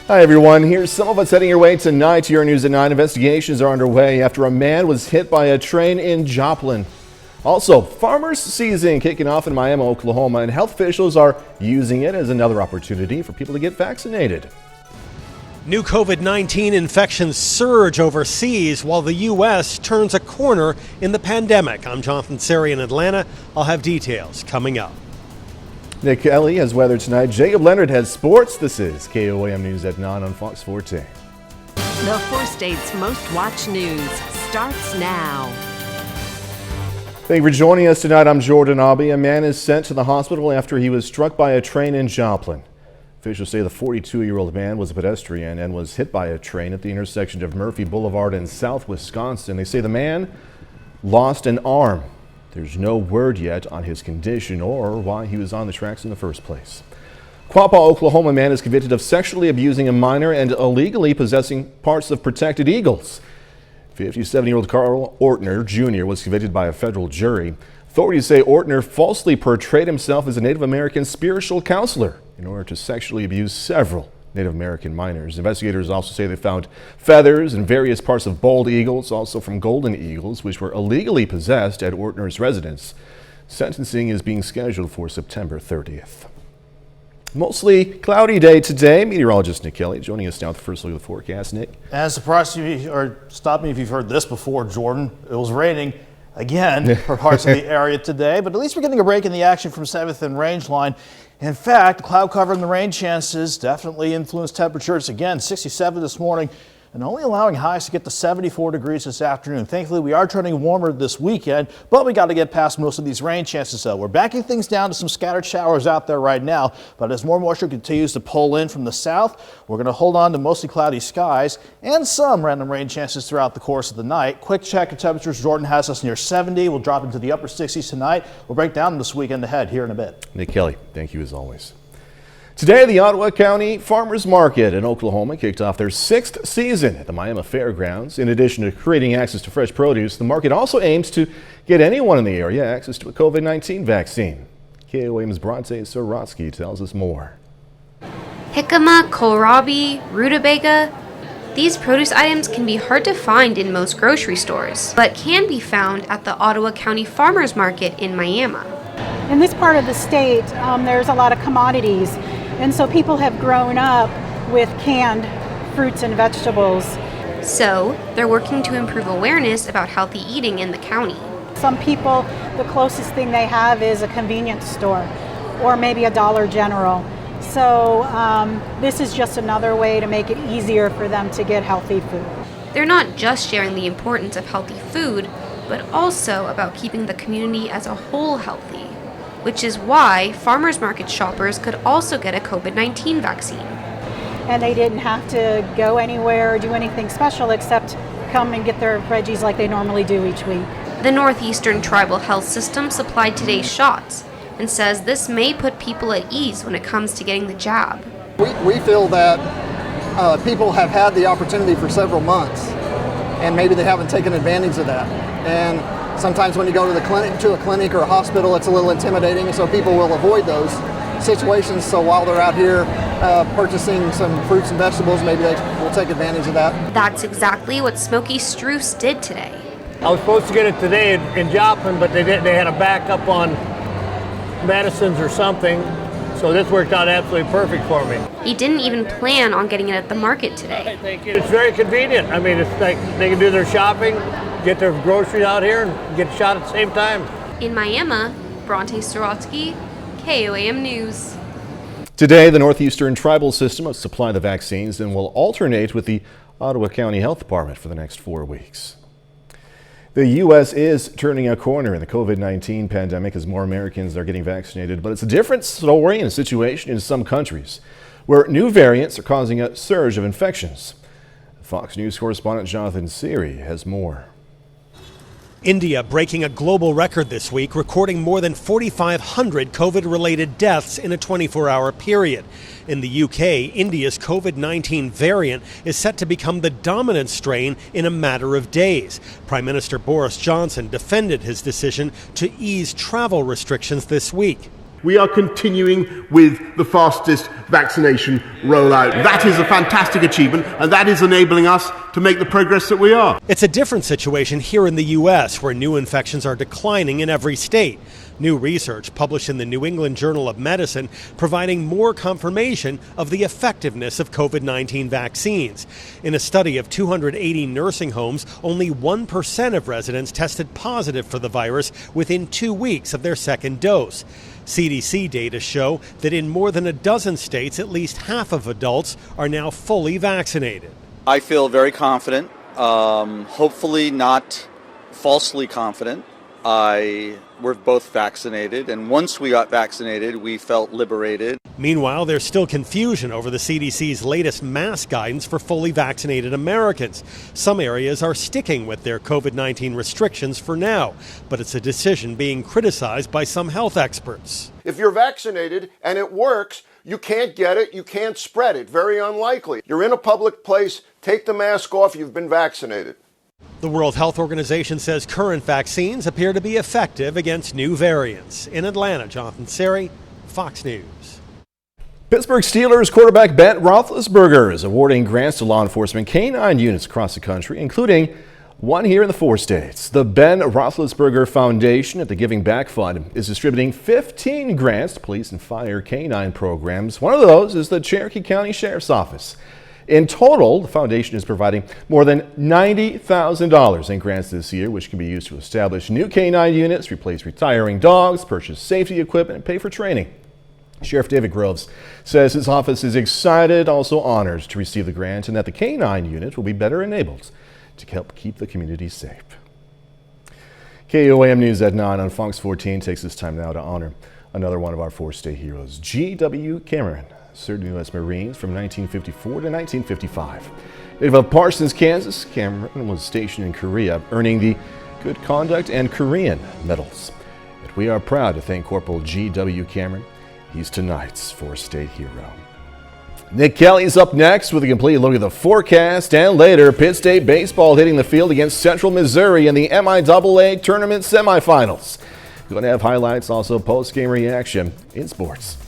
Hi everyone, here's some of what's heading your way tonight. Your News at 9 investigations are underway after a man was hit by a train in Joplin. Also, farmers season kicking off in Miami, Oklahoma, and health officials are using it as another opportunity for people to get vaccinated. New COVID-19 infections surge overseas while the U.S. turns a corner in the pandemic. I'm Jonathan Seri in Atlanta. I'll have details coming up. Nick Kelly has weather tonight. Jacob Leonard has sports. This is KOAM News at 9 on Fox 14. The four states' most watched news starts now. Thank you for joining us tonight. I'm Jordan Abbey. A man is sent to the hospital after he was struck by a train in Joplin. Officials say the 42-year-old man was a pedestrian and was hit by a train at the intersection of Murphy Boulevard and South Wisconsin. They say the man lost an arm. There's no word yet on his condition or why he was on the tracks in the first place. Quapaw, Oklahoma man is convicted of sexually abusing a minor and illegally possessing parts of protected eagles. 57-year-old Carl Ortner Jr. was convicted by a federal jury. Authorities say Ortner falsely portrayed himself as a Native American spiritual counselor in order to sexually abuse several Native American minors. Investigators also say they found feathers and various parts of bald eagles, also from golden eagles, which were illegally possessed at Ortner's residence. Sentencing is being scheduled for September 30th. Mostly cloudy day today. Meteorologist Nick Kelly joining us now with the first look at the forecast. Nick? And surprise you, or stop me if you've heard this before, Jordan. It was raining again for parts of the area today, but at least we're getting a break in the action from 7th and range line. In fact, cloud cover and the rain chances definitely influence temperatures again. 67 this morning and only allowing highs to get to 74 degrees this afternoon. Thankfully, we are turning warmer this weekend, but we got to get past most of these rain chances though. We're backing things down to some scattered showers out there right now, but as more moisture continues to pull in from the south, we're going to hold on to mostly cloudy skies and some random rain chances throughout the course of the night. Quick check of temperatures. Jordan has us near 70. We'll drop into the upper 60s tonight. We'll break down this weekend ahead here in a bit. Nick Kelly, thank you as always. Today, the Ottawa County Farmers Market in Oklahoma kicked off their 6th season at the Miami Fairgrounds. In addition to creating access to fresh produce, the market also aims to get anyone in the area access to a COVID-19 vaccine. KOAM's Bronte Sorotsky tells us more. Jicama, kohlrabi, rutabaga. These produce items can be hard to find in most grocery stores, but can be found at the Ottawa County Farmers Market in Miami. In this part of the state, there's a lot of commodities, and so people have grown up with canned fruits and vegetables. So, they're working to improve awareness about healthy eating in the county. Some people, the closest thing they have is a convenience store or maybe a Dollar General. So this is just another way to make it easier for them to get healthy food. They're not just sharing the importance of healthy food, but also about keeping the community as a whole healthy, which is why farmers market shoppers could also get a COVID-19 vaccine. And they didn't have to go anywhere or do anything special except come and get their veggies like they normally do each week. The Northeastern Tribal Health System supplied today's shots and says this may put people at ease when it comes to getting the jab. We feel that people have had the opportunity for several months and maybe they haven't taken advantage of that. And sometimes when you go to a clinic or a hospital, it's a little intimidating, so people will avoid those situations. So while they're out here purchasing some fruits and vegetables, maybe they will take advantage of that. That's exactly what Smokey Struce did today. I was supposed to get it today in Joplin, but they had a backup on medicines or something, so this worked out absolutely perfect for me. He didn't even plan on getting it at the market today. It's very convenient. I mean, it's like they can do their shopping, get their groceries out here, and get shot at the same time. In Miami, Bronte Sorotsky, KOAM News. Today, the Northeastern Tribal System will supply the vaccines and will alternate with the Ottawa County Health Department for the next 4 weeks. The U.S. is turning a corner in the COVID-19 pandemic as more Americans are getting vaccinated, but it's a different story and situation in some countries where new variants are causing a surge of infections. Fox News correspondent Jonathan Seri has more. India breaking a global record this week, recording more than 4,500 COVID-related deaths in a 24-hour period. In the UK, India's COVID-19 variant is set to become the dominant strain in a matter of days. Prime Minister Boris Johnson defended his decision to ease travel restrictions this week. we are continuing with the fastest vaccination rollout. That is a fantastic achievement, and that is enabling us to make the progress that we are. It's a different situation here in the U.S., where new infections are declining in every state. New research published in the New England Journal of Medicine providing more confirmation of the effectiveness of COVID-19 vaccines. In a study of 280 nursing homes, only 1% of residents tested positive for the virus within 2 weeks of their second dose. CDC data show that in more than a dozen states, at least half of adults are now fully vaccinated. I feel very confident, hopefully not falsely confident. We're both vaccinated, and once we got vaccinated, we felt liberated. Meanwhile, there's still confusion over the CDC's latest mask guidance for fully vaccinated Americans. Some areas are sticking with their COVID-19 restrictions for now, but it's a decision being criticized by some health experts. If you're vaccinated and it works, you can't get it, you can't spread it. Very unlikely. You're in a public place, take the mask off, you've been vaccinated. The World Health Organization says current vaccines appear to be effective against new variants. In Atlanta, Jonathan Seri, Fox News. Pittsburgh Steelers quarterback Ben Roethlisberger is awarding grants to law enforcement canine units across the country, including one here in the 4 states. The Ben Roethlisberger Foundation at the Giving Back Fund is distributing 15 grants to police and fire canine programs. One of those is the Cherokee County Sheriff's Office. In total, the foundation is providing more than $90,000 in grants this year, which can be used to establish new canine units, replace retiring dogs, purchase safety equipment, and pay for training. Sheriff David Groves says his office is excited, also honored to receive the grant, and that the canine unit will be better enabled to help keep the community safe. KOAM News at 9 on Fox 14 takes this time now to honor another one of our 4-state heroes, G.W. Cameron, served in the U.S. Marines from 1954 to 1955. Native of Parsons, Kansas, Cameron was stationed in Korea, earning the Good Conduct and Korean medals. But we are proud to thank Corporal G.W. Cameron. He's tonight's 4-state hero. Nick Kelly's up next with a complete look at the forecast, and later, Pitt State baseball hitting the field against Central Missouri in the MIAA tournament semifinals. We're going to have highlights, also post-game reaction in sports.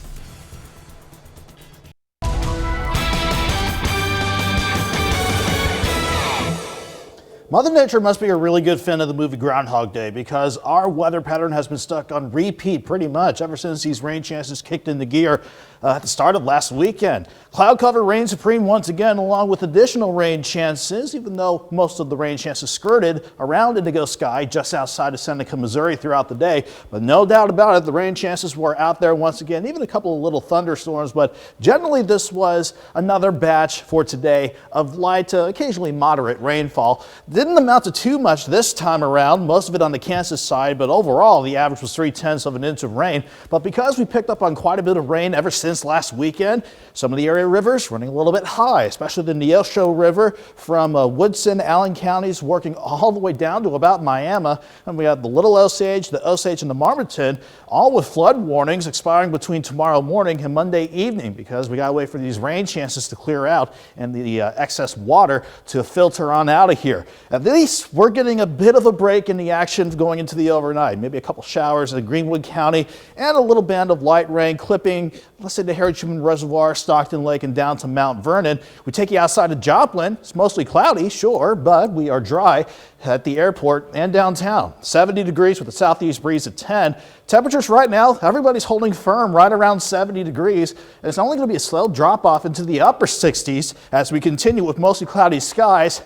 Mother Nature must be a really good fan of the movie Groundhog Day, because our weather pattern has been stuck on repeat pretty much ever since these rain chances kicked into gear at the start of last weekend. Cloud cover reigns supreme once again, along with additional rain chances, even though most of the rain chances skirted around indigo sky just outside of Seneca, Missouri throughout the day. But no doubt about it, the rain chances were out there once again, even a couple of little thunderstorms. But generally, this was another batch for today of light to occasionally moderate rainfall. Didn't amount to too much this time around, most of it on the Kansas side, but overall the average was 0.3 of an inch of rain. But because we picked up on quite a bit of rain ever since last weekend, some of the area rivers running a little bit high, especially the Neosho River from Woodson, Allen counties, working all the way down to about Miami. And we have the Little Osage, the Osage, and the Marmaton, all with flood warnings expiring between tomorrow morning and Monday evening, because we got to wait for these rain chances to clear out and the excess water to filter on out of here. At least we're getting a bit of a break in the action going into the overnight. Maybe a couple showers in Greenwood County and a little band of light rain clipping, let's say, the Harry-Truman Reservoir, Stockton Lake, and down to Mount Vernon. We take you outside of Joplin. It's mostly cloudy, sure, but we are dry at the airport and downtown. 70 degrees with a southeast breeze at 10. Temperatures right now, everybody's holding firm right around 70 degrees. And it's only going to be a slow drop off into the upper 60s as we continue with mostly cloudy skies.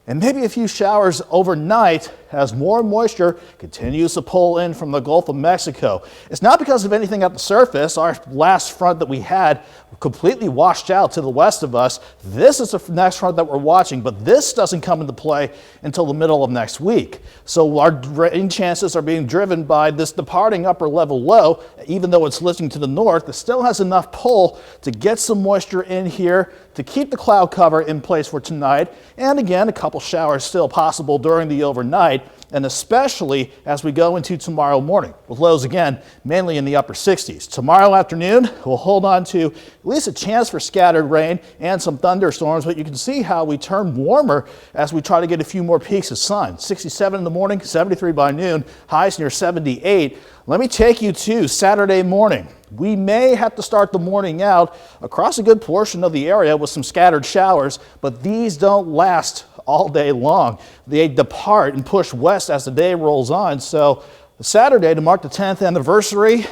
And maybe a few showers overnight as more moisture continues to pull in from the Gulf of Mexico. It's not because of anything at the surface. Our last front that we had completely washed out to the west of us. This is the next front that we're watching, but this doesn't come into play until the middle of next week. So our rain chances are being driven by this departing upper level low. Even though it's lifting to the north, it still has enough pull to get some moisture in here to keep the cloud cover in place for tonight. And again, a couple couple showers still possible during the overnight, and especially as we go into tomorrow morning, with lows again mainly in the upper 60s. Tomorrow afternoon, we'll hold on to at least a chance for scattered rain and some thunderstorms, but you can see how we turn warmer as we try to get a few more peaks of sun. 67 in the morning, 73 by noon, highs near 78. Let me take you to Saturday morning. We may have to start the morning out across a good portion of the area with some scattered showers, but these don't last all day long. They depart and push west as the day rolls on. So Saturday, to mark the 10th anniversary,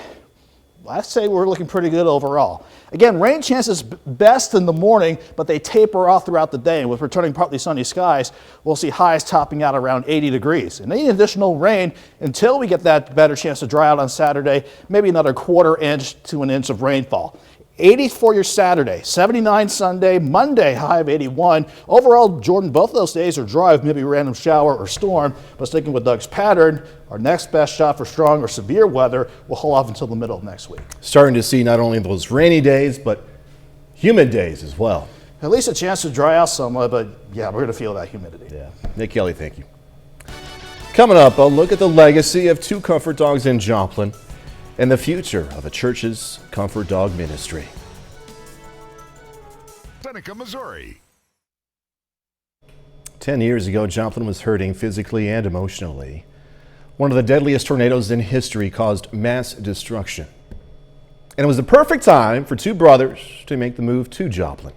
I'd say we're looking pretty good overall. Again, rain chances best in the morning, but they taper off throughout the day. And with returning partly sunny skies, we'll see highs topping out around 80 degrees. And any additional rain until we get that better chance to dry out on Saturday, maybe another quarter inch to an inch of rainfall. 80 for your Saturday, 79 Sunday, Monday high of 81. Overall, Jordan, both of those days are dry with maybe a random shower or storm, but sticking with Doug's pattern, our next best shot for strong or severe weather will hold off until the middle of next week. Starting to see not only those rainy days, but humid days as well. At least a chance to dry out somewhat, but yeah, we're going to feel that humidity. Yeah. Nick Kelly, thank you. Coming up, I'll look at the legacy of 2 comfort dogs in Joplin and the future of a church's comfort dog ministry. Seneca, Missouri. 10 years ago, Joplin was hurting physically and emotionally. One of the deadliest tornadoes in history caused mass destruction. And it was the perfect time for 2 brothers to make the move to Joplin.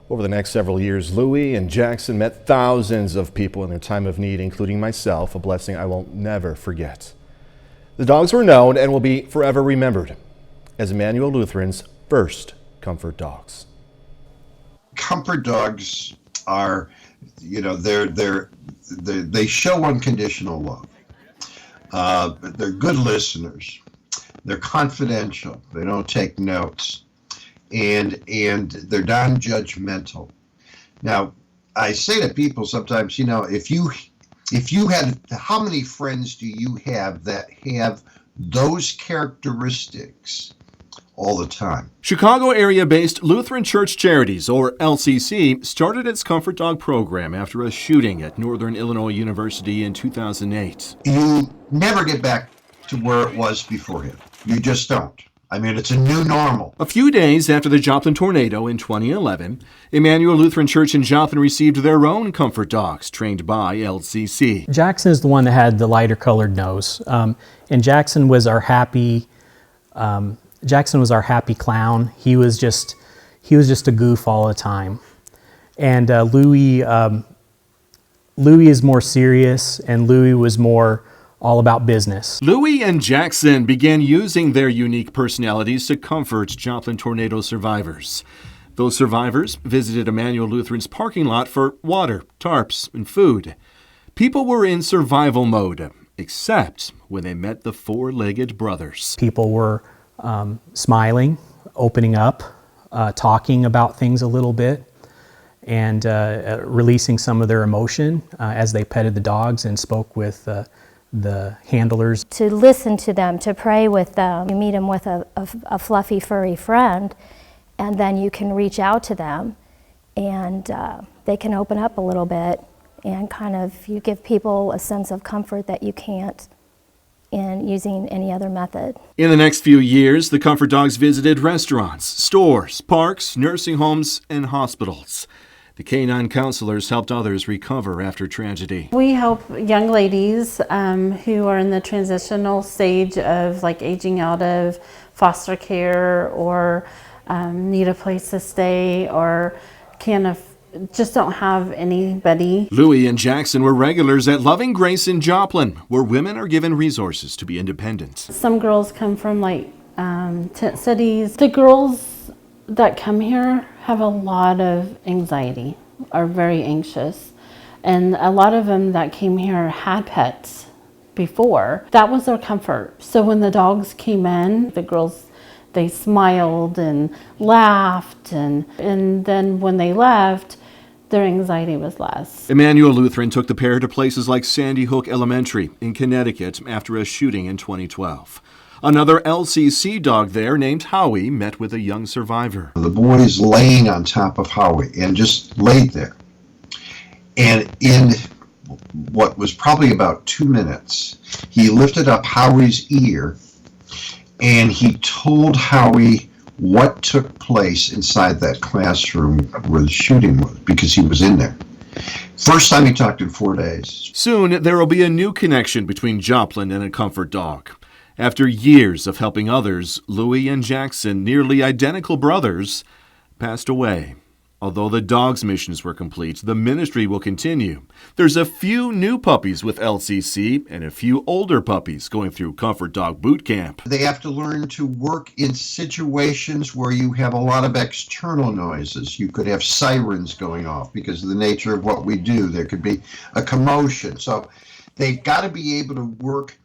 Over the next several years, Louie and Jackson met thousands of people in their time of need, including myself, a blessing I will never forget. The dogs were known and will be forever remembered as Emmanuel Lutheran's first comfort dogs. Comfort dogs are, they show unconditional love. They're good listeners. They're confidential. They don't take notes, and they're non-judgmental. Now, I say to people sometimes, if you had, how many friends do you have that have those characteristics all the time? Chicago area-based Lutheran Church Charities, or LCC, started its Comfort Dog program after a shooting at Northern Illinois University in 2008. You never get back to where it was beforehand. You just don't. I mean, it's a new normal. A few days after the Joplin tornado in 2011, Emmanuel Lutheran Church in Joplin received their own comfort dogs trained by LCC. Jackson is the one that had the lighter colored nose, and Jackson was our happy clown. He was just a goof all the time. And Louie is more serious, and Louie was more all about business. Louie and Jackson began using their unique personalities to comfort Joplin tornado survivors. Those survivors visited Emmanuel Lutheran's parking lot for water, tarps, and food. People were in survival mode, except when they met the 4-legged brothers. People were smiling, opening up, talking about things a little bit, and releasing some of their emotion as they petted the dogs and spoke with the handlers. To listen to them, to pray with them. You meet them with a fluffy, furry friend, and then you can reach out to them, and they can open up a little bit, and kind of you give people a sense of comfort that you can't in using any other method. In the next few years, the comfort dogs visited restaurants, stores, parks, nursing homes, and hospitals. The canine counselors helped others recover after tragedy. We help young ladies who are in the transitional stage of aging out of foster care or need a place to stay or just don't have anybody. Louie and Jackson were regulars at Loving Grace in Joplin, where women are given resources to be independent. Some girls come from tent cities. The girls that come here have a lot of anxiety, are very anxious. And a lot of them that came here had pets before. That was their comfort. So when the dogs came in, the girls, they smiled and laughed. And then when they left, their anxiety was less. Emmanuel Lutheran took the pair to places like Sandy Hook Elementary in Connecticut after a shooting in 2012. Another LCC dog there named Howie met with a young survivor. The boy is laying on top of Howie and just laid there. And in what was probably about 2 minutes, he lifted up Howie's ear and he told Howie what took place inside that classroom where the shooting was, because he was in there. First time he talked in 4 days. Soon, there will be a new connection between Joplin and a comfort dog. After years of helping others, Louie and Jackson, nearly identical brothers, passed away. Although the dog's missions were complete, the ministry will continue. There's a few new puppies with LCC and a few older puppies going through Comfort Dog Boot Camp. They have to learn to work in situations where you have a lot of external noises. You could have sirens going off because of the nature of what we do. There could be a commotion. So they've got to be able to work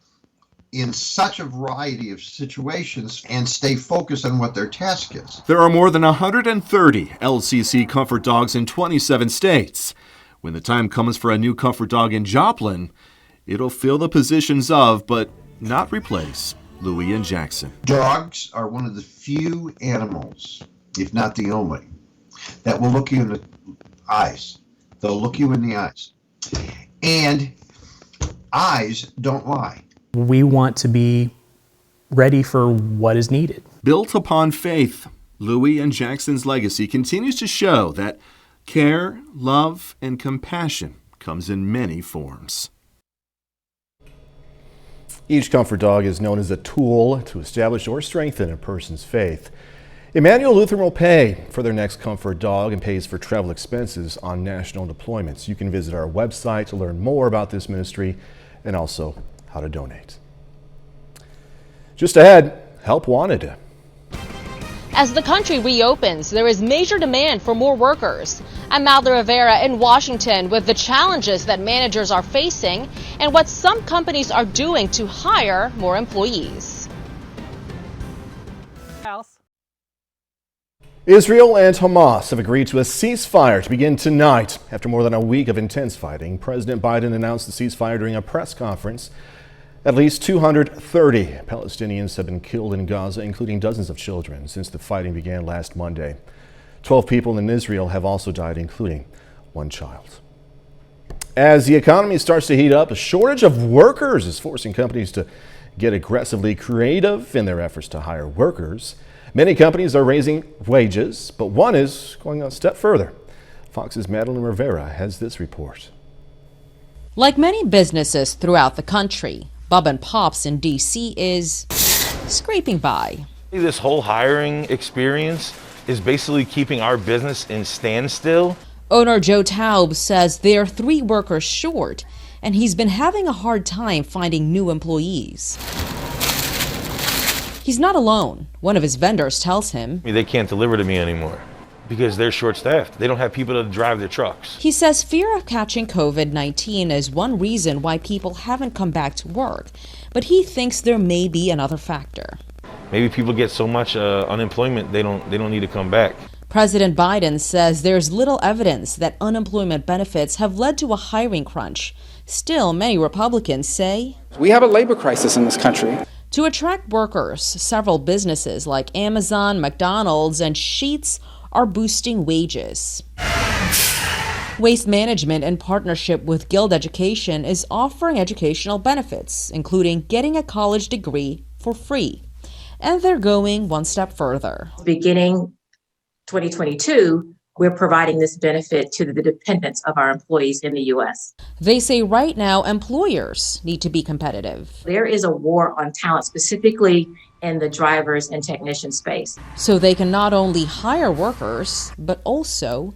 in such a variety of situations and stay focused on what their task is. There are more than 130 LCC comfort dogs in 27 states. When the time comes for a new comfort dog in Joplin, it'll fill the positions of, but not replace, Louie and Jackson. Dogs are one of the few animals, if not the only, that will look you in the eyes. They'll look you in the eyes. And eyes don't lie. We want to be ready for what is needed. Built upon faith, Louie and Jackson's legacy continues to show that care, love, and compassion comes in many forms. Each comfort dog is known as a tool to establish or strengthen a person's faith. Emmanuel Lutheran will pay for their next comfort dog and pays for travel expenses on national deployments. You can visit our website to learn more about this ministry and also how to donate. Just ahead, help wanted. As the country reopens, there is major demand for more workers. I'm Malda Rivera in Washington with the challenges that managers are facing and what some companies are doing to hire more employees. Israel and Hamas have agreed to a ceasefire to begin tonight. After more than a week of intense fighting, President Biden announced the ceasefire during a press conference. At least 230 Palestinians have been killed in Gaza, including dozens of children, since the fighting began last Monday. 12 people in Israel have also died, including one child. As the economy starts to heat up, a shortage of workers is forcing companies to get aggressively creative in their efforts to hire workers. Many companies are raising wages, but one is going a step further. Fox's Madeline Rivera has this report. Like many businesses throughout the country, Bub and Pops in D.C. is scraping by. This whole hiring experience is basically keeping our business in standstill. Owner Joe Taub says they're 3 workers short, and he's been having a hard time finding new employees. He's not alone. One of his vendors tells him They can't deliver to me anymore because they're short-staffed. They don't have people to drive their trucks. He says fear of catching COVID-19 is one reason why people haven't come back to work, but he thinks there may be another factor. Maybe people get so much unemployment they don't need to come back. President Biden says there's little evidence that unemployment benefits have led to a hiring crunch. Still, many Republicans say we have a labor crisis in this country. To attract workers, several businesses like Amazon, McDonald's, and Sheetz are boosting wages. Waste Management, in partnership with Guild Education, is offering educational benefits, including getting a college degree for free. And they're going one step further. Beginning 2022, we're providing this benefit to the dependents of our employees in the U.S. They say right now employers need to be competitive. There is a war on talent, specifically in the drivers and technician space. So they can not only hire workers, but also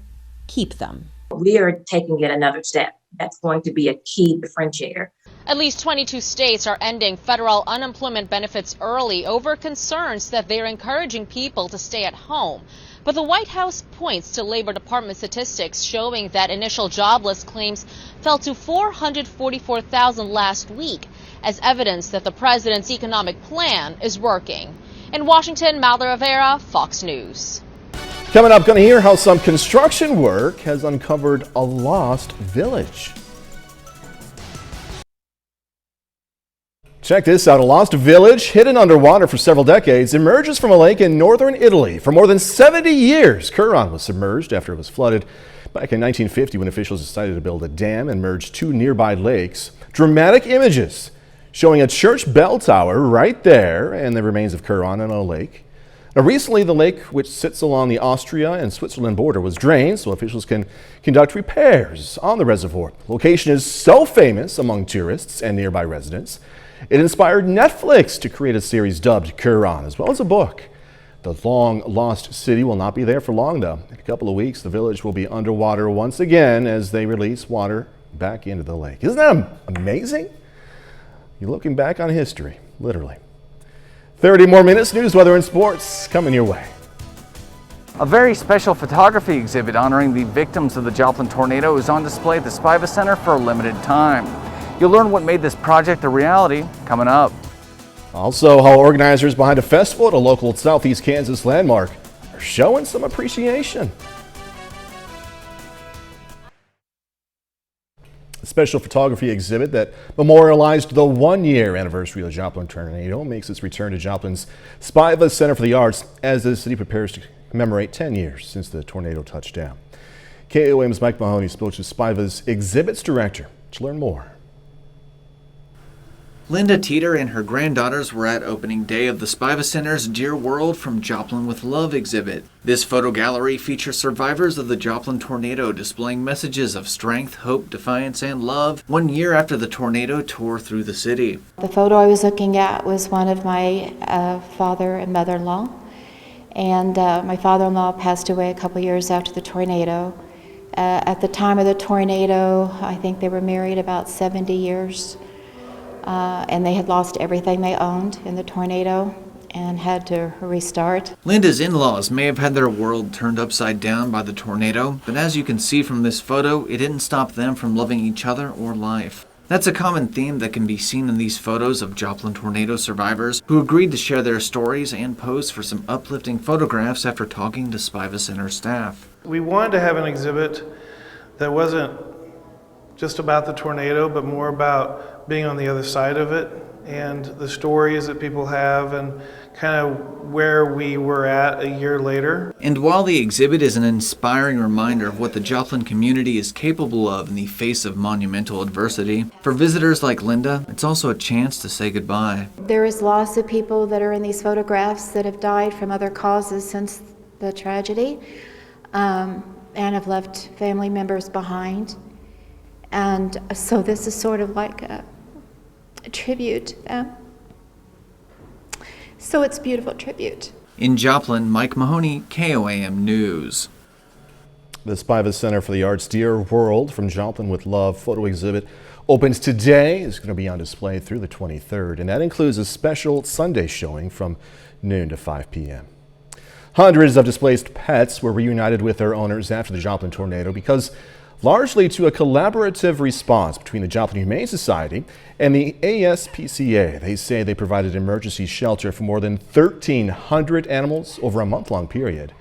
keep them. We are taking it another step. That's going to be a key differentiator. At least 22 states are ending federal unemployment benefits early over concerns that they're encouraging people to stay at home. But the White House points to Labor Department statistics showing that initial jobless claims fell to 444,000 last week as evidence that the president's economic plan is working. In Washington, Malda Rivera, Fox News. Coming up, going to hear how some construction work has uncovered a lost village. Check this out. A lost village hidden underwater for several decades emerges from a lake in northern Italy. For more than 70 years, Curon was submerged after it was flooded. Back in 1950, when officials decided to build a dam and merge two nearby lakes, dramatic images showing a church bell tower right there and the remains of Curon on a lake. Now, recently, the lake, which sits along the Austria and Switzerland border, was drained so officials can conduct repairs on the reservoir. The location is so famous among tourists and nearby residents, it inspired Netflix to create a series dubbed Curon, as well as a book. The long-lost city will not be there for long, though. In a couple of weeks, the village will be underwater once again as they release water back into the lake. Isn't that amazing? You're looking back on history, literally. 30 more minutes, news, weather, and sports coming your way. A very special photography exhibit honoring the victims of the Joplin tornado is on display at the Spiva Center for a limited time. You'll learn what made this project a reality coming up. Also, how organizers behind a festival at a local Southeast Kansas landmark are showing some appreciation. A special photography exhibit that memorialized the one-year anniversary of the Joplin tornado makes its return to Joplin's Spiva Center for the Arts as the city prepares to commemorate 10 years since the tornado touched down. KOM's Mike Mahoney spoke to Spiva's exhibits director to learn more. Linda Teeter and her granddaughters were at opening day of the Spiva Center's Dear World from Joplin with Love exhibit. This photo gallery features survivors of the Joplin tornado displaying messages of strength, hope, defiance, and love 1 year after the tornado tore through the city. The photo I was looking at was one of my father and mother-in-law. And my father-in-law passed away a couple years after the tornado. At the time of the tornado, I think they were married about 70 years. And they had lost everything they owned in the tornado and had to restart. Linda's in-laws may have had their world turned upside down by the tornado, but as you can see from this photo, it didn't stop them from loving each other or life. That's a common theme that can be seen in these photos of Joplin tornado survivors who agreed to share their stories and pose for some uplifting photographs after talking to Spiva Center staff. We wanted to have an exhibit that wasn't just about the tornado, but more about being on the other side of it and the stories that people have and kind of where we were at a year later. And while the exhibit is an inspiring reminder of what the Joplin community is capable of in the face of monumental adversity, for visitors like Linda, it's also a chance to say goodbye. There is lots of people that are in these photographs that have died from other causes since the tragedy and have left family members behind. And so this is sort of like a tribute to them. So it's a beautiful tribute. In Joplin, Mike Mahoney, KOAM News. The Spiva Center for the Arts Dear World from Joplin with Love photo exhibit opens today. It's going to be on display through the 23rd, and that includes a special Sunday showing from noon to 5 p.m. Hundreds of displaced pets were reunited with their owners after the Joplin tornado because largely to a collaborative response between the Joplin Humane Society and the ASPCA. They say they provided emergency shelter for more than 1,300 animals over a month-long period.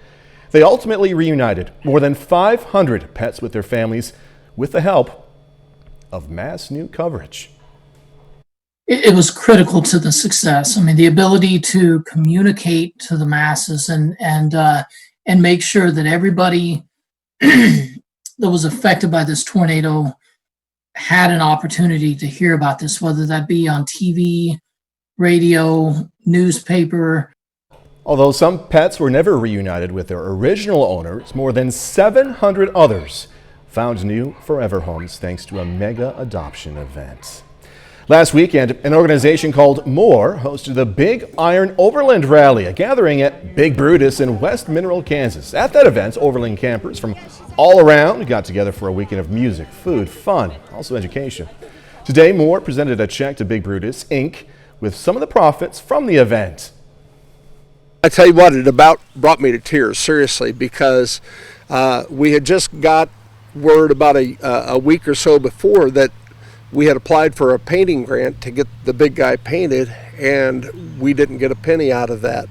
They ultimately reunited more than 500 pets with their families with the help of mass new coverage. It was critical to the success. I mean, the ability to communicate to the masses and make sure that everybody that was affected by this tornado had an opportunity to hear about this, whether that be on TV, radio, newspaper. Although some pets were never reunited with their original owners, more than 700 others found new forever homes thanks to a mega adoption event. Last weekend, an organization called MORE hosted the Big Iron Overland Rally, a gathering at Big Brutus in West Mineral, Kansas. At that event, Overland campers from all around got together for a weekend of music, food, fun, also education. Today, MORE presented a check to Big Brutus, Inc. with some of the profits from the event. I tell you what, it about brought me to tears, seriously, because we had just got word about a week or so before that we had applied for a painting grant to get the big guy painted, and we didn't get a penny out of that.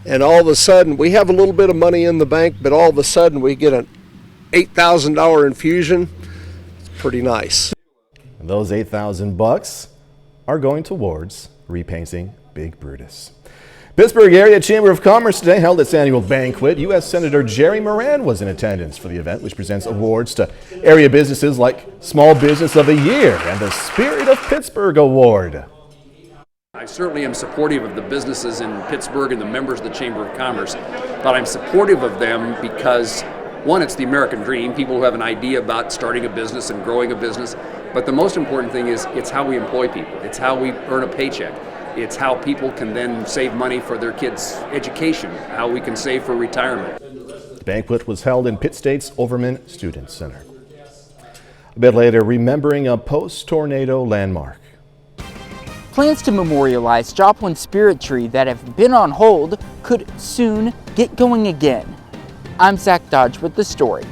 And all of a sudden, we have a little bit of money in the bank, but all of a sudden we get an $8,000 infusion. It's pretty nice. And those $8,000 are going towards repainting Big Brutus. Pittsburgh Area Chamber of Commerce today held its annual banquet. U.S. Senator Jerry Moran was in attendance for the event, which presents awards to area businesses like Small Business of the Year and the Spirit of Pittsburgh Award. I certainly am supportive of the businesses in Pittsburgh and the members of the Chamber of Commerce, but I'm supportive of them because, one, it's the American dream, people who have an idea about starting a business and growing a business, but the most important thing is it's how we employ people, it's how we earn a paycheck. It's how people can then save money for their kids' education, how we can save for retirement. The banquet was held in Pitt State's Overman Student Center. A bit later, remembering a post-tornado landmark. Plans to memorialize Joplin's spirit tree that have been on hold could soon get going again. I'm Zach Dodge with the story.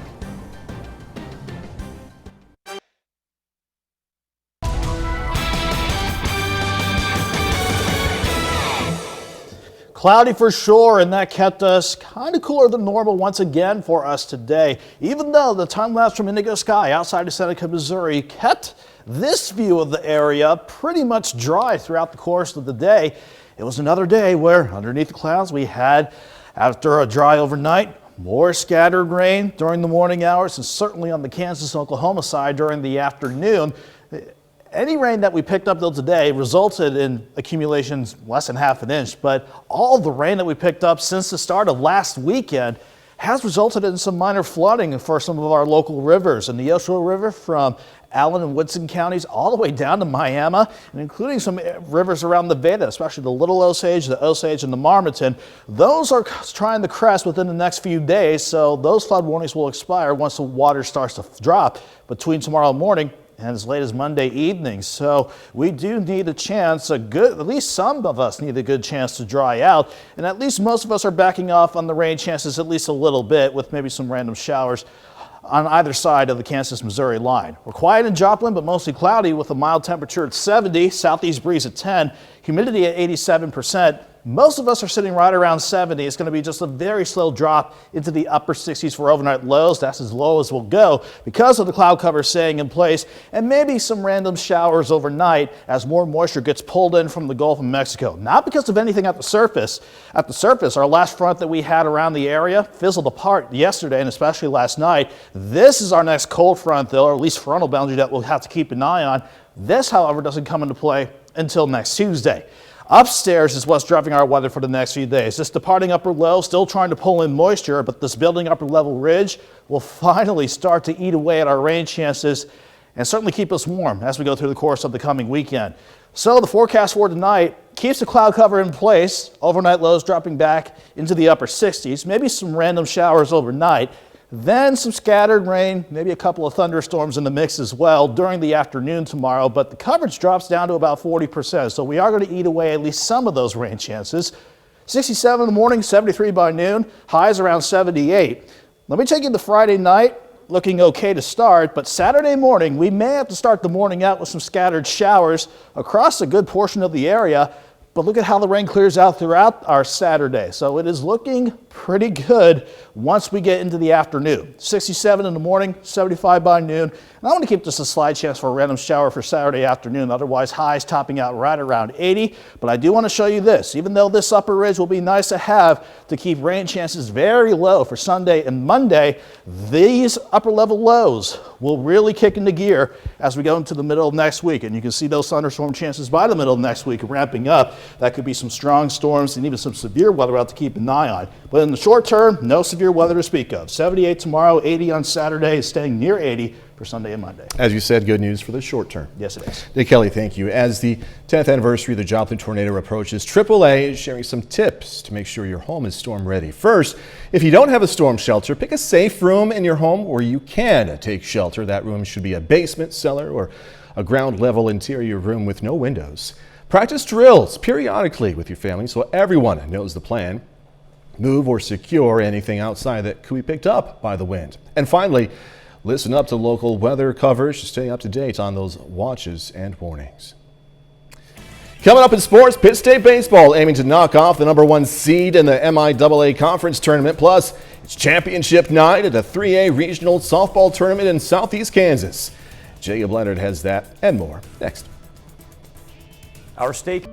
Cloudy for sure, and that kept us kind of cooler than normal once again for us today. Even though the time lapse from Indigo Sky outside of Seneca, Missouri kept this view of the area pretty much dry throughout the course of the day. It was another day where underneath the clouds we had, after a dry overnight, more scattered rain during the morning hours and certainly on the Kansas-Oklahoma side during the afternoon. Any rain that we picked up though today resulted in accumulations less than half an inch, but all the rain that we picked up since the start of last weekend has resulted in some minor flooding for some of our local rivers. And the Neosho River from Allen and Woodson counties all the way down to Miami, and including some rivers around the Beta, especially the Little Osage, the Osage, and the Marmaton. Those are trying to crest within the next few days, so those flood warnings will expire once the water starts to drop between tomorrow morning and as late as Monday evening. So we do need a chance, at least some of us need a good chance to dry out. And at least most of us are backing off on the rain chances at least a little bit, with maybe some random showers on either side of the Kansas-Missouri line. We're quiet in Joplin, but mostly cloudy with a mild temperature at 70, southeast breeze at 10, humidity at 87%. Most of us are sitting right around 70. It's going to be just a very slow drop into the upper 60s for overnight lows. That's as low as we'll go because of the cloud cover staying in place, and maybe some random showers overnight as more moisture gets pulled in from the Gulf of Mexico. Not because of anything at the surface. At the surface, our last front that we had around the area fizzled apart yesterday and especially last night. This is our next cold front, though, or at least frontal boundary that we'll have to keep an eye on. This, however, doesn't come into play until next Tuesday. Upstairs is what's driving our weather for the next few days. This departing upper low still trying to pull in moisture, but this building upper level ridge will finally start to eat away at our rain chances and certainly keep us warm as we go through the course of the coming weekend. So the forecast for tonight keeps the cloud cover in place. Overnight lows dropping back into the upper 60s, maybe some random showers overnight. Then some scattered rain, maybe a couple of thunderstorms in the mix as well during the afternoon tomorrow, but the coverage drops down to about 40%, so we are going to eat away at least some of those rain chances. 67 in the morning, 73 by noon, highs around 78. Let me take you to Friday night, looking okay to start, but Saturday morning, we may have to start the morning out with some scattered showers across a good portion of the area. But look at how the rain clears out throughout our Saturday. So it is looking pretty good once we get into the afternoon. 67 in the morning, 75 by noon. And I want to keep just a slight chance for a random shower for Saturday afternoon. Otherwise, highs topping out right around 80. But I do want to show you this. Even though this upper ridge will be nice to have to keep rain chances very low for Sunday and Monday, these upper level lows will really kick into gear as we go into the middle of next week. And you can see those thunderstorm chances by the middle of next week ramping up. That could be some strong storms and even some severe weather out to keep an eye on. But in the short term, no severe weather to speak of. 78 tomorrow, 80 on Saturday, staying near 80 for Sunday and Monday. As you said, good news for the short term. Yes, it is. Dick Kelly, thank you. As the 10th anniversary of the Joplin tornado approaches, AAA is sharing some tips to make sure your home is storm ready. First, if you don't have a storm shelter, pick a safe room in your home where you can take shelter. That room should be a basement, cellar, or a ground level interior room with no windows. Practice drills periodically with your family so everyone knows the plan. Move or secure anything outside that could be picked up by the wind. And finally, listen up to local weather coverage to stay up to date on those watches and warnings. Coming up in sports, Pitt State baseball aiming to knock off the #1 seed in the MIAA conference tournament. Plus, it's championship night at a 3A regional softball tournament in southeast Kansas. Jacob Leonard has that and more next. Our state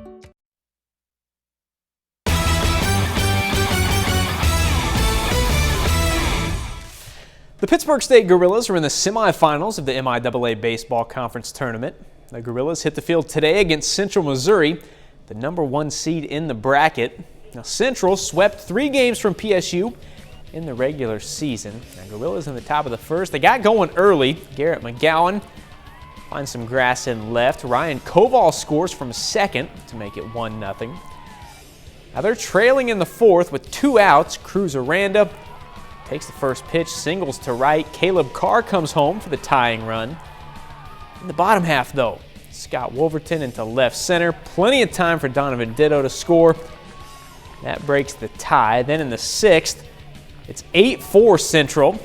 The Pittsburgh State Gorillas are in the semifinals of the MIAA Baseball Conference Tournament. The Gorillas hit the field today against Central Missouri, the #1 seed in the bracket. Now, Central swept 3 games from PSU in the regular season. Now, Gorillas in the top of the first. They got going early. Garrett McGowan finds some grass in left. Ryan Koval scores from second to make it 1-0. Now they're trailing in the fourth with 2 outs. Cruz Aranda takes the first pitch, singles to right. Caleb Carr comes home for the tying run. In the bottom half, though, Scott Wolverton into left center. Plenty of time for Donovan Ditto to score. That breaks the tie. Then in the 6th, it's 8-4 Central.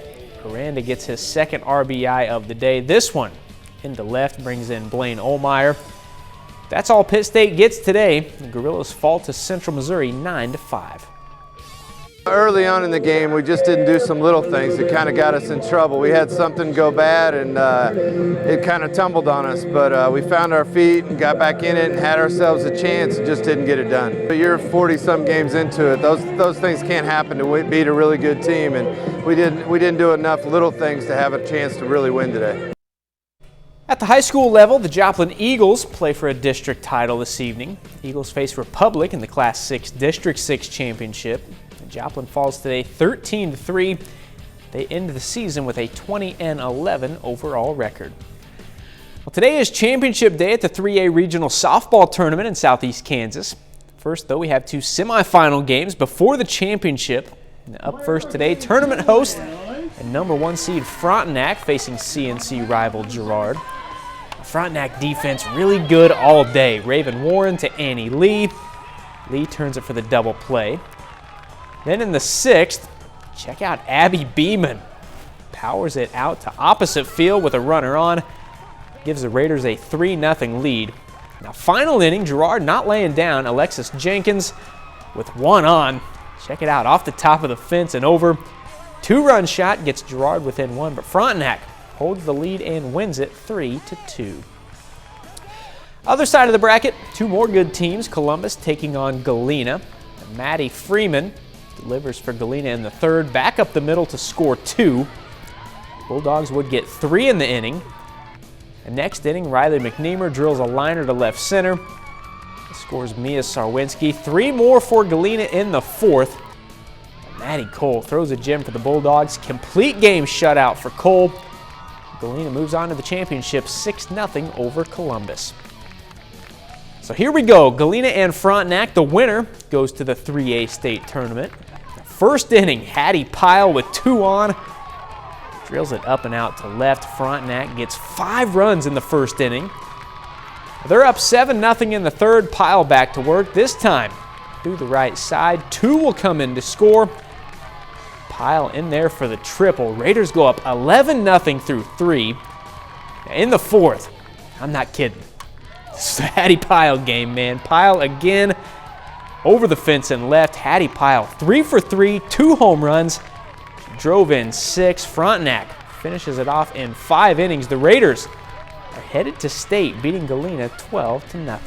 Aranda gets his second RBI of the day. This one into left brings in Blaine Olmeyer. That's all Pitt State gets today. The Gorillas fall to Central Missouri 9-5. Early on in the game, we just didn't do some little things that kind of got us in trouble. We had something go bad, and it kind of tumbled on us, but we found our feet and got back in it and had ourselves a chance and just didn't get it done. But you're 40-some games into it. Those things can't happen to beat a really good team, and we didn't do enough little things to have a chance to really win today. At the high school level, the Joplin Eagles play for a district title this evening. Eagles face Republic in the Class 6 District 6 Championship. Joplin falls today 13-3. They end the season with a 20-11 overall record. Well, today is championship day at the 3A Regional Softball Tournament in Southeast Kansas. First, though, we have 2 semifinal games before the championship. And up first today, tournament host and #1 seed Frontenac facing CNC rival Girard. Frontenac defense really good all day. Raven Warren to Annie Lee. Lee turns it for the double play. Then in the 6th, check out Abby Beeman. Powers it out to opposite field with a runner on. Gives the Raiders a 3-0 lead. Now, final inning, Girard not laying down. Alexis Jenkins with 1 on. Check it out, off the top of the fence and over. 2-run shot gets Girard within 1, but Frontenac holds the lead and wins it 3-2. Other side of the bracket, 2 more good teams. Columbus taking on Galena. Maddie Freeman delivers for Galena in the 3rd, back up the middle to score 2. Bulldogs would get 3 in the inning. And next inning, Riley McNeamer drills a liner to left center. Scores Mia Sarwinski. 3 more for Galena in the 4th. And Maddie Cole throws a gem for the Bulldogs. Complete game shutout for Cole. Galena moves on to the championship 6-0 over Columbus. So here we go, Galena and Frontenac. The winner goes to the 3A state tournament. First inning, Hattie Pyle with 2 on. Drills it up and out to left. Frontenac gets 5 runs in the first inning. They're up 7-0 in the 3rd. Pyle back to work, this time through the right side. 2 will come in to score. Pyle in there for the triple. Raiders go up 11-0 through 3. In the 4th, I'm not kidding. It's the Hattie Pyle game, man. Pyle again over the fence and left. Hattie Pyle 3 for 3, 2 home runs. Drove in 6. Frontenac finishes it off in 5 innings. The Raiders are headed to state, beating Galena 12-0. And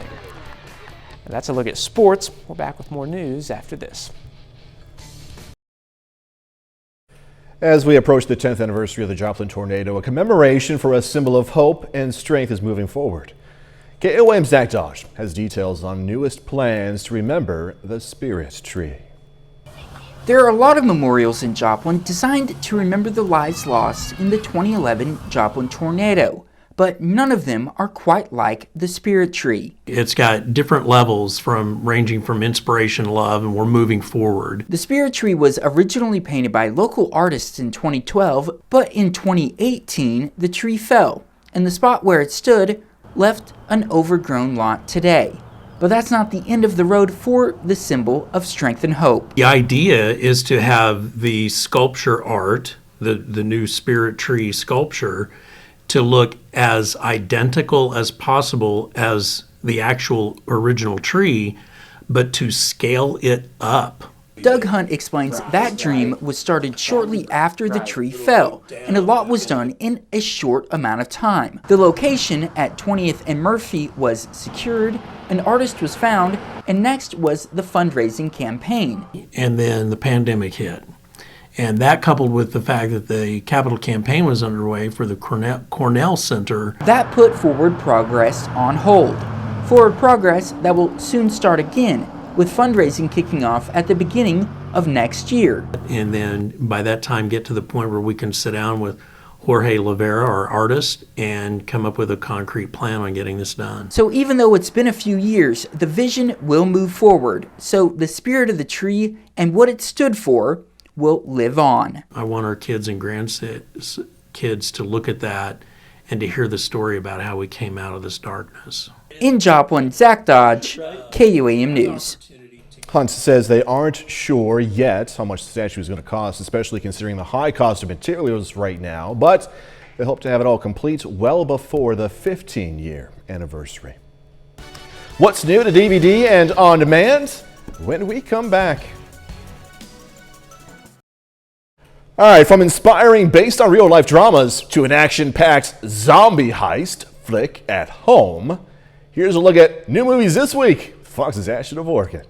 that's a look at sports. We're back with more news after this. As we approach the 10th anniversary of the Joplin tornado, a commemoration for a symbol of hope and strength is moving forward. KOAM's Zach Dodge has details on newest plans to remember the Spirit Tree. There are a lot of memorials in Joplin designed to remember the lives lost in the 2011 Joplin tornado, but none of them are quite like the Spirit Tree. It's got different levels ranging from inspiration, love, and we're moving forward. The Spirit Tree was originally painted by local artists in 2012, but in 2018 the tree fell, and the spot where it stood left an overgrown lot today. But that's not the end of the road for the symbol of strength and hope. The idea is to have the sculpture art, the new Spirit Tree sculpture, to look as identical as possible as the actual original tree, but to scale it up. Doug Hunt explains that dream was started shortly after the tree fell, and a lot was done in a short amount of time. The location at 20th and Murphy was secured, an artist was found, and next was the fundraising campaign. And then the pandemic hit. And that, coupled with the fact that the capital campaign was underway for the Cornell Center, that put forward progress on hold. Forward progress that will soon start again, with fundraising kicking off at the beginning of next year. And then by that time get to the point where we can sit down with Jorge Levera, our artist, and come up with a concrete plan on getting this done. So even though it's been a few years, the vision will move forward. So the spirit of the tree and what it stood for will live on. I want our kids and grandkids to look at that and to hear the story about how we came out of this darkness. In Joplin, Zach Dodge, KUAM News. Hunt says they aren't sure yet how much the statue is going to cost, especially considering the high cost of materials right now, but they hope to have it all complete well before the 15-year anniversary. What's new to DVD and on demand when we come back? All right, from inspiring based on real-life dramas to an action-packed zombie heist flick at home, here's a look at new movies this week. Fox's Ashley Dvorkin.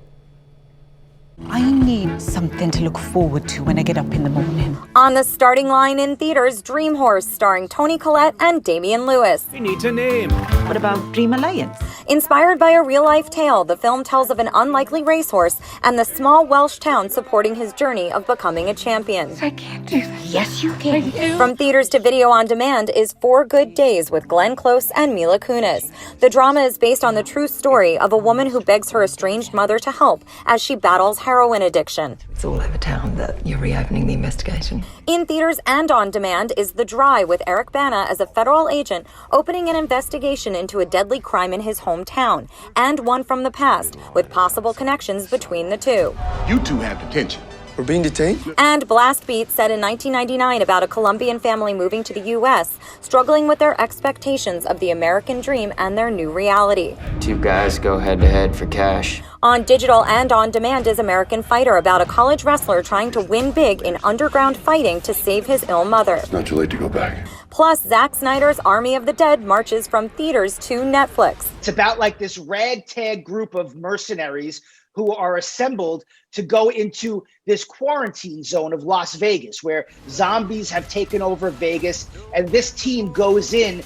I need something to look forward to when I get up in the morning. On the starting line in theaters, Dream Horse, starring Toni Collette and Damian Lewis. You need a name. What about Dream Alliance? Inspired by a real-life tale, the film tells of an unlikely racehorse and the small Welsh town supporting his journey of becoming a champion. I can't do this. Yes, you can. From theaters to video on demand is 4 Good Days with Glenn Close and Mila Kunis. The drama is based on the true story of a woman who begs her estranged mother to help as she battles heroin addiction. It's all over town that you're reopening the investigation. In theaters and on demand is The Dry with Eric Bana as a federal agent opening an investigation into a deadly crime in his hometown, and one from the past with possible connections between the two. You two have detention. We're being detained? And Blast Beat, set in 1999 about a Colombian family moving to the U.S., struggling with their expectations of the American dream and their new reality. 2 guys go head-to-head for cash. On digital and on demand is American Fighter, about a college wrestler trying to win big in underground fighting to save his ill mother. It's not too late to go back. Plus, Zack Snyder's Army of the Dead marches from theaters to Netflix. It's about like this ragtag group of mercenaries who are assembled to go into this quarantine zone of Las Vegas, where zombies have taken over Vegas, and this team goes in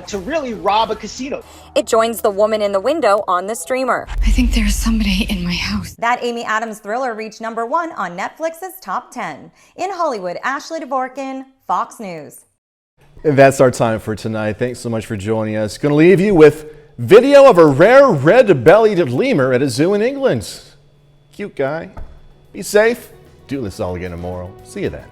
to really rob a casino. It joins The Woman in the Window on the streamer. I think there's somebody in my house. That Amy Adams thriller reached #1 on Netflix's Top 10. In Hollywood, Ashley Dvorkin, Fox News. And that's our time for tonight. Thanks so much for joining us. Going to leave you with video of a rare red-bellied lemur at a zoo in England. Cute guy. Be safe. Do this all again tomorrow. See you then.